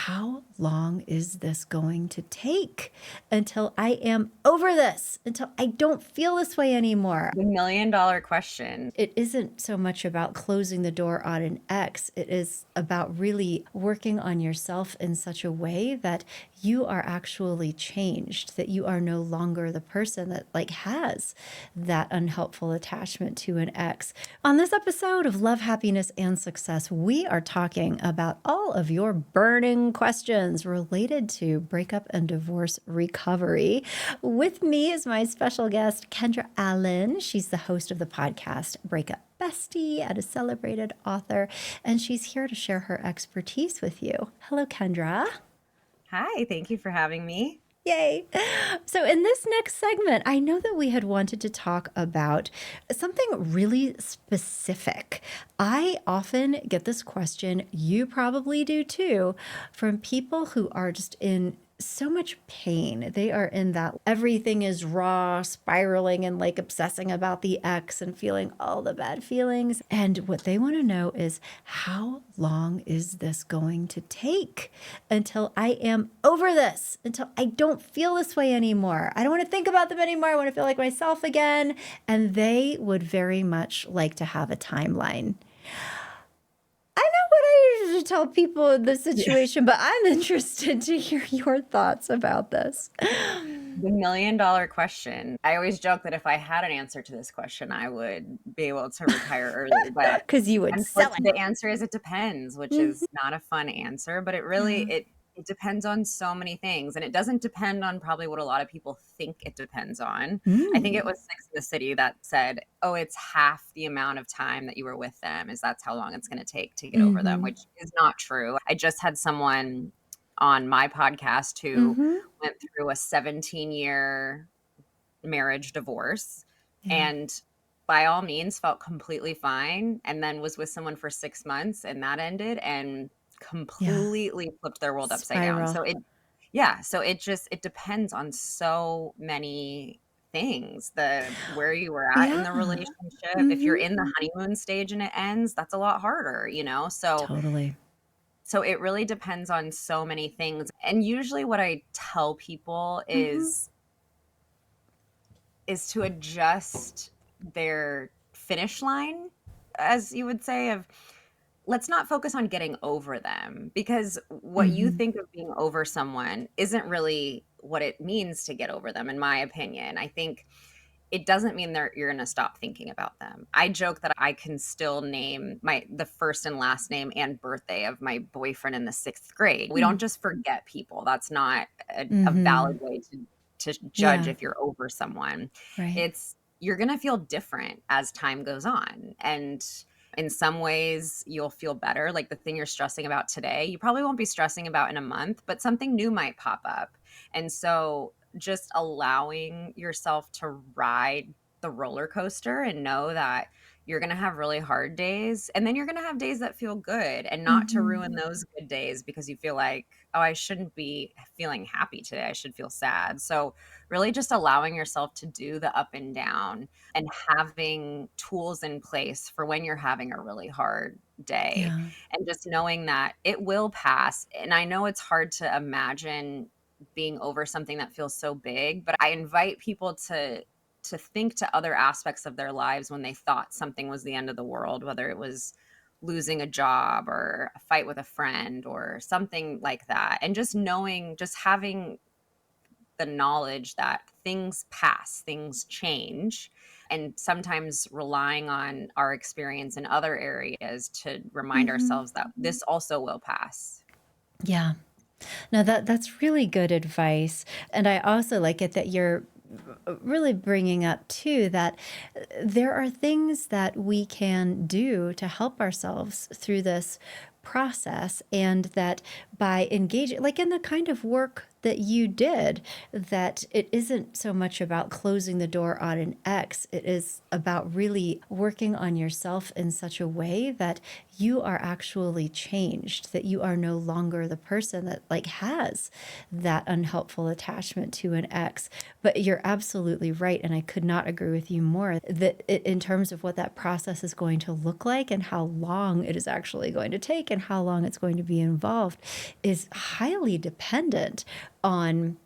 how long is this going to take until I am over this, until I don't feel this way anymore? The $1,000,000 question. It isn't so much about closing the door on an ex. It is about really working on yourself in such a way that you are actually changed, that you are no longer the person that has that unhelpful attachment to an ex. On this episode of Love, Happiness, and Success, we are talking about all of your burning questions related to breakup and divorce recovery. With me is my special guest, Kendra Allen. She's the host of the podcast Breakup Bestie and a celebrated author, and she's here to share her expertise with you. Hello, Kendra. Hi, thank you for having me. Yay. So in this next segment, I know that we had wanted to talk about something really specific. I often get this question, you probably do too, from people who are just in so much pain. They are in that everything is raw, spiraling and obsessing about the ex and feeling all the bad feelings. And what they want to know is, how long is this going to take until I am over this, until I don't feel this way anymore? I don't want to think about them anymore. I want to feel like myself again. And they would very much like to have a timeline. I know what I usually tell people in this situation, but I'm interested to hear your thoughts about this. The $1,000,000 question. I always joke that if I had an answer to this question, I would be able to retire early. But Because you would sell unfortunately, it. the answer is it depends, which Mhm. is not a fun answer. But it really it depends on so many things, and it doesn't depend on probably what a lot of people think it depends on. I think it was Sex in the City that said, "Oh, it's half the amount of time that you were with them. Is that's how long it's going to take to get over them," Mhm. which is not true. I just had someone on my podcast who Mhm. went through a 17-year marriage divorce Yeah. and by all means felt completely fine, and then was with someone for 6 months and that ended and Yeah. completely flipped their world upside down. Spiral. So it depends on so many things. The where you were at in the Yeah. relationship. If you're Mhm. in the honeymoon stage and it ends, that's a lot harder, you know? Totally. So it really depends on so many things. And usually what I tell people Mhm. is to adjust their finish line, as you would say, of let's not focus on getting over them, because what you Mhm. think of being over someone isn't really what it means to get over them, in my opinion. I think it doesn't mean you're going to stop thinking about them. I joke that I can still name the first and last name and birthday of my boyfriend in the 6th grade. We don't Mm. just forget people. That's not a valid Mhm. way to judge Yeah. if you're over someone. Right. It's You're going to feel different as time goes on. And in some ways, you'll feel better. Like the thing you're stressing about today, you probably won't be stressing about in a month, but something new might pop up. And so just allowing yourself to ride the roller coaster and know that you're going to have really hard days and then you're going to have days that feel good, and not to Mhm. ruin those good days because you feel like, oh, I shouldn't be feeling happy today. I should feel sad. So, really just allowing yourself to do the up and down and having tools in place for when you're having a really hard day, Yeah. and just knowing that it will pass. And I know it's hard to imagine being over something that feels so big, but I invite people to think to other aspects of their lives when they thought something was the end of the world, whether it was losing a job or a fight with a friend or something like that. And just knowing, just having the knowledge that things pass, things change, and sometimes relying on our experience in other areas to remind Mhm. ourselves that this also will pass. Yeah. No, that's really good advice. And I also like it that you're really bringing up too that there are things that we can do to help ourselves through this process, and that by engaging in the kind of work that you did, that it isn't so much about closing the door on an ex. It is about really working on yourself in such a way that you are actually changed, that you are no longer the person that like has that unhelpful attachment to an ex. But you're absolutely right. And I could not agree with you more that in terms of what that process is going to look like and how long it is actually going to take and how long it's going to be involved is highly dependent on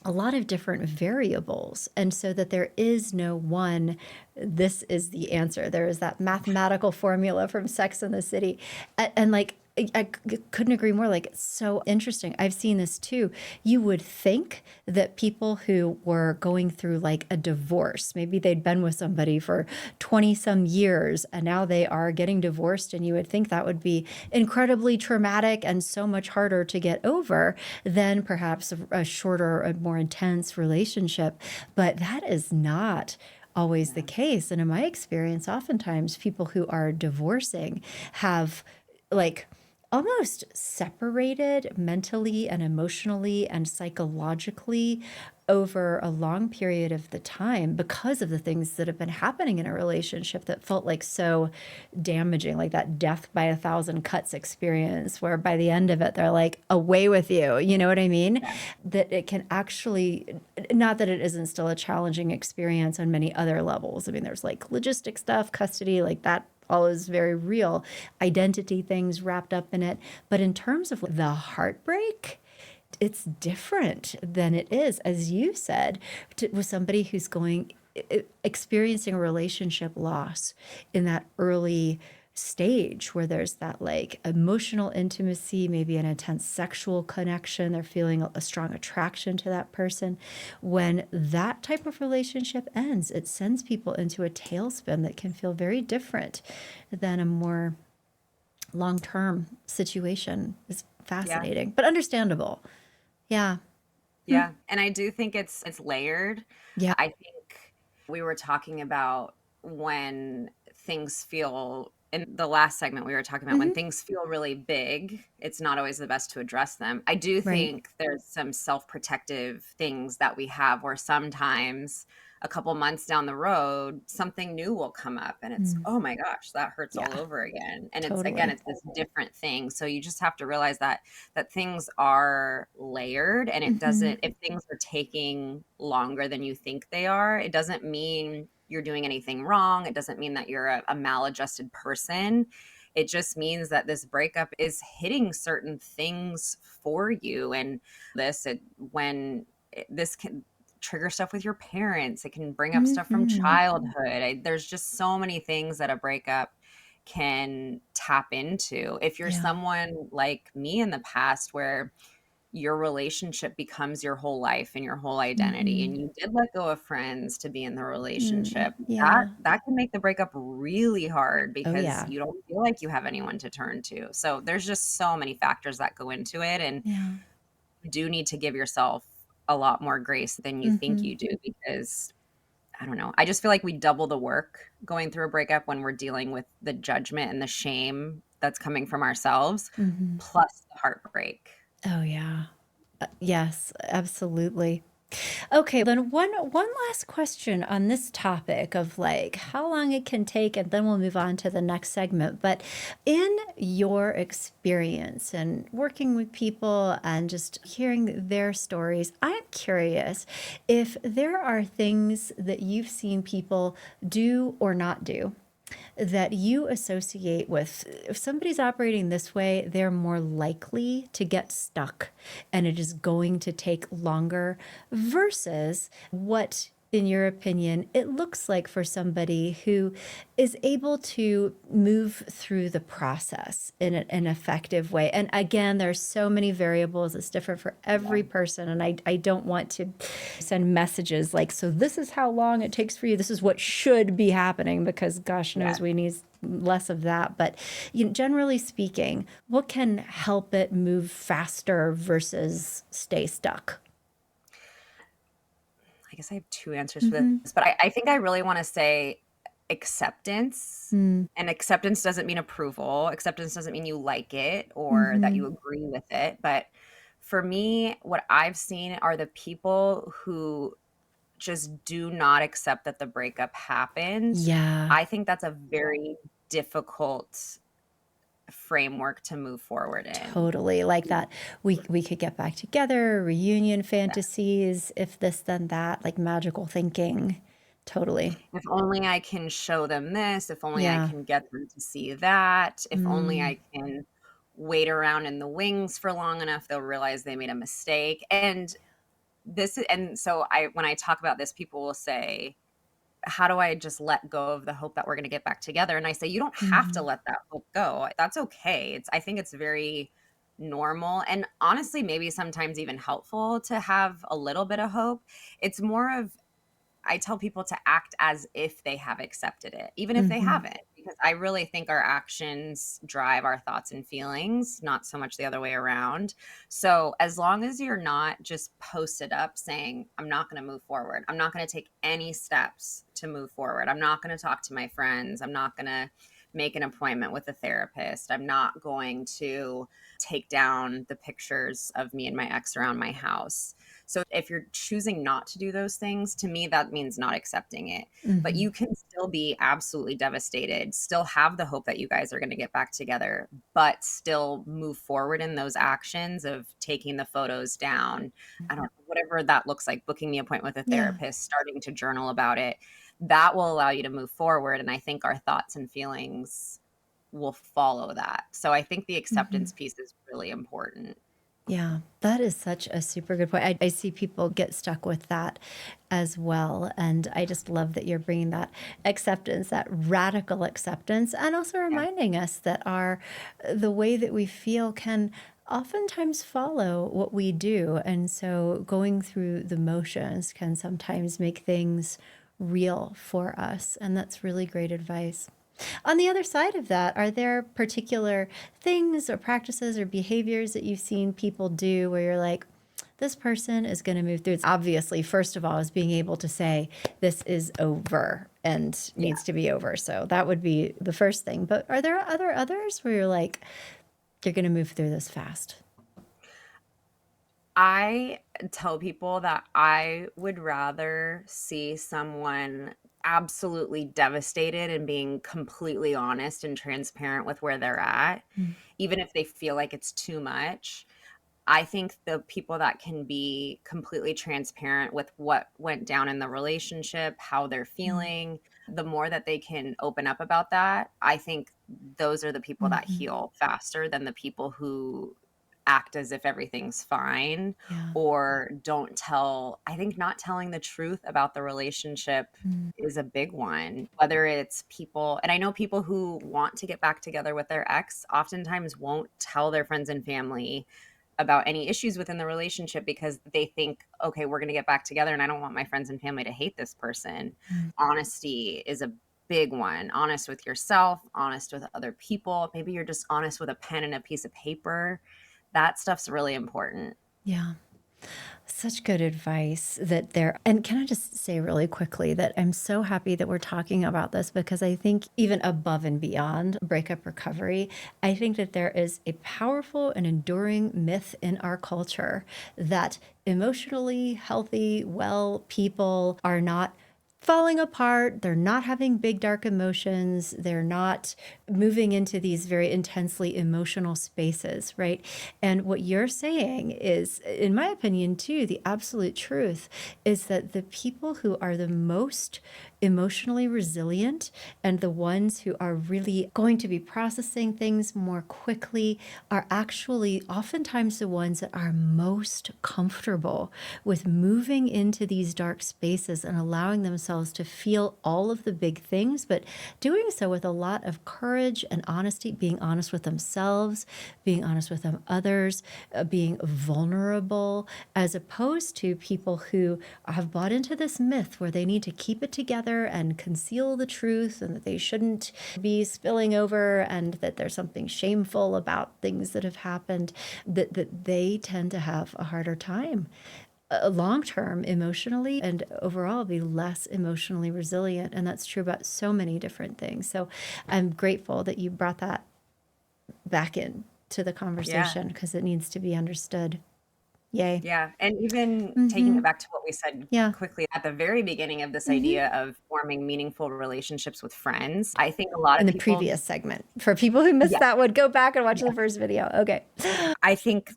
a lot of different variables. And so that there is no one, this is the answer. There is that mathematical formula from Sex and the City. And like, I couldn't agree more. Like, it's so interesting. I've seen this too. You would think that people who were going through like a divorce, maybe they'd been with somebody for 20 some years and now they are getting divorced, and you would think that would be incredibly traumatic and so much harder to get over than perhaps a shorter, a more intense relationship. But that is not always the case. And in my experience, oftentimes people who are divorcing have like almost separated mentally and emotionally and psychologically over a long period of the time because of the things that have been happening in a relationship that felt like so damaging, like that death by a thousand cuts experience, where by the end of it, they're like, away with you. You know what I mean? Yeah. That it can actually, not that it isn't still a challenging experience on many other levels. I mean, there's like logistic stuff, custody, like that all is very real, identity things wrapped up in it. But in terms of the heartbreak, it's different than it is, as you said, with somebody who's experiencing a relationship loss in that early stage where there's that like emotional intimacy, maybe an intense sexual connection. They're feeling a strong attraction to that person. When that type of relationship ends, it sends people into a tailspin that can feel very different than a more long-term situation. Is Yeah. fascinating, but understandable. Yeah. Hmm. Yeah, and I do think it's layered. Yeah. I think we were talking about when things feel in the last segment we were talking about when Hmm. things feel really big, it's not always the best to address them. I do Right. think there's some self-protective things that we have where sometimes a couple months down the road, something new will come up and it's, Mm. oh my gosh, that hurts all Yeah, over again. And it's again, totally. it's this different thing. So you just have to realize that things are layered, and it Hmm. doesn't, if things are taking longer than you think they are, it doesn't mean you're doing anything wrong. It doesn't mean that you're a maladjusted person. It just means that this breakup is hitting certain things for you. And this can trigger stuff with your parents, it can bring up stuff from Hmm. childhood. There's just so many things that a breakup can tap into. If you're Yeah. someone like me in the past where your relationship becomes your whole life and your whole identity, Hmm. and you did let go of friends to be in the Mm. relationship, that Yeah. that can make the breakup really hard Oh, because yeah. you don't feel like you have anyone to turn to. So there's just so many factors that go into it, and Yeah. you do need to give yourself a lot more grace than you think Hmm. you do, because I don't know. I just feel like we double the work going through a breakup when we're dealing with the judgment and the shame that's coming from ourselves, Hmm. plus the heartbreak. Oh, yeah. Yes, absolutely. Okay, then one last question on this topic of like how long it can take, and then we'll move on to the next segment. But in your experience and working with people and just hearing their stories, I'm curious if there are things that you've seen people do or not do that you associate with, if somebody's operating this way, they're more likely to get stuck and it is going to take longer, versus what, in your opinion, it looks like for somebody who is able to move through the process in an effective way. And again, there's so many variables. It's different for Yeah. every person. And I don't want to send messages like, so this is how long it takes for you. This is what should be happening, because gosh knows Yeah. we need less of that. But generally speaking, what can help it move faster versus stay stuck? I guess I have two answers for Mm-hmm. this, but I think I really want to say acceptance. Mm. And acceptance doesn't mean approval. Acceptance doesn't mean you like it or that Mm-hmm. you agree with it. But for me, what I've seen are the people who just do not accept that the breakup happened. Yeah, I think that's a very difficult framework to move forward in. totally. Like that we could get back together, reunion Yeah. fantasies, if this then that, like magical thinking. Totally. If only I can show them this, if only I Yeah. can get them to see that, if only Mm. I can wait around in the wings for long enough, they'll realize they made a mistake. And so I when I talk about this, people will say, how do I just let go of the hope that we're gonna get back together? And I say, you don't have to Mhm. let that hope go. That's okay. I think it's very normal and honestly, maybe sometimes even helpful to have a little bit of hope. It's more of I tell people to act as if they have accepted it, even if they Mhm. haven't, because I really think our actions drive our thoughts and feelings, not so much the other way around. So, as long as you're not just posted up saying, I'm not going to move forward, I'm not going to take any steps to move forward, I'm not going to talk to my friends, I'm not going to make an appointment with a therapist, I'm not going to take down the pictures of me and my ex around my house. So if you're choosing not to do those things, to me, that means not accepting it. But Mhm. you can still be absolutely devastated, still have the hope that you guys are going to get back together, but still move forward in those actions of taking the photos down. I don't know, whatever that looks like, booking the appointment with a Yeah. therapist, starting to journal about it. That will allow you to move forward. And I think our thoughts and feelings will follow that. So I think the Mhm. acceptance piece is really important. Yeah, that is such a super good point. I see people get stuck with that as well. And I just love that you're bringing that acceptance, that radical acceptance, and also Yeah. reminding us that the way that we feel can oftentimes follow what we do. And so going through the motions can sometimes make things real for us. And that's really great advice. On the other side of that, are there particular things or practices or behaviors that you've seen people do where you're like, this person is going to move through? It's obviously, first of all, is being able to say, this is over and Yeah. needs to be over. So that would be the first thing. But are there others where you're like, you're going to move through this fast? I tell people that I would rather see someone absolutely devastated and being completely honest and transparent with where they're at, Mm. even if they feel like it's too much. I think the people that can be completely transparent with what went down in the relationship, how they're Mm. feeling, the more that they can open up about that, I think those are the people that Hmm. heal faster than the people who act as if everything's fine Yeah. or don't tell. I think not telling the truth about the relationship Mm. is a big one. Whether it's people, and I know people who want to get back together with their ex oftentimes won't tell their friends and family about any issues within the relationship because they think, okay, we're going to get back together and I don't want my friends and family to hate this person. Mm. Honesty is a big one. Honest with yourself, honest with other people. Maybe you're just honest with a pen and a piece of paper. That stuff's really important. Yeah. Such good advice that there. And can I just say really quickly that I'm so happy that we're talking about this because I think even above and beyond breakup recovery, I think that there is a powerful and enduring myth in our culture that emotionally healthy, well people are not falling apart. They're not having big, dark emotions. They're not moving into these very intensely emotional spaces, right? And what you're saying is, in my opinion, too, the absolute truth is that the people who are the most emotionally resilient and the ones who are really going to be processing things more quickly are actually oftentimes the ones that are most comfortable with moving into these dark spaces and allowing themselves to feel all of the big things, but doing so with a lot of courage and honesty, being honest with themselves, being honest with them others, being vulnerable, as opposed to people who have bought into this myth where they need to keep it together and conceal the truth and that they shouldn't be spilling over and that there's something shameful about things that have happened, that they tend to have a harder time long term emotionally and overall be less emotionally resilient. And that's true about so many different things. So I'm grateful that you brought that back in to the Yeah. conversation because it needs to be understood. Yay. Yeah, and even taking it Mhm. back to what we said Yeah. quickly at the very beginning of this Mhm. idea of forming meaningful relationships with friends, I think a lot In of the people. previous segment. For people who missed Yeah, that one, go back and watch yeah. the first video. Okay. I think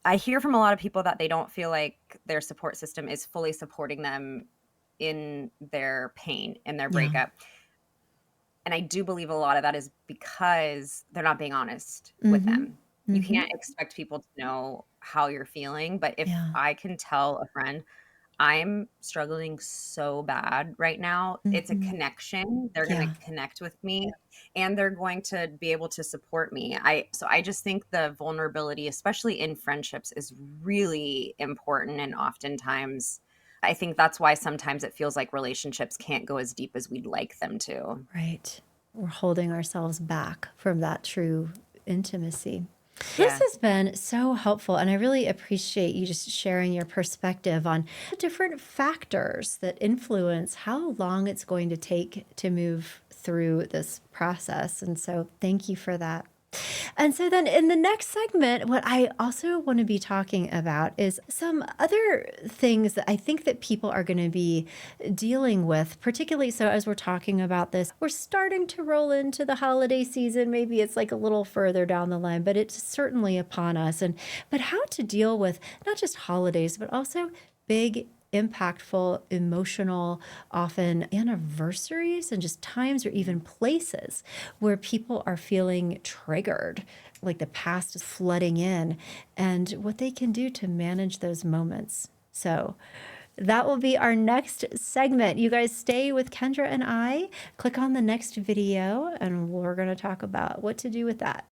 I hear from a lot of people that they don't feel like their support system is fully supporting them in their pain, in their Yeah. breakup. And I do believe a lot of that is because they're not being honest with Mhm. them. You Mhm. can't expect people to know how you're feeling, but if Yeah. I can tell a friend, I'm struggling so bad right now, it's a Mhm. connection. They're gonna Yeah. connect with me, and they're going to be able to support me. I just think the vulnerability, especially in friendships, is really important, and oftentimes I think that's why sometimes it feels like relationships can't go as deep as we'd like them to. Right. We're holding ourselves back from that true intimacy. This Yeah. has been so helpful, and I really appreciate you just sharing your perspective on the different factors that influence how long it's going to take to move through this process. And so, thank you for that. And so then in the next segment, what I also want to be talking about is some other things that I think that people are going to be dealing with, particularly so as we're talking about this, we're starting to roll into the holiday season. Maybe it's like a little further down the line, but it's certainly upon us. And but how to deal with not just holidays, but also big impactful, emotional, often anniversaries and just times or even places where people are feeling triggered, like the past is flooding in, and what they can do to manage those moments. So, that will be our next segment. You guys stay with Kendra and I. Click on the next video, and we're going to talk about what to do with that.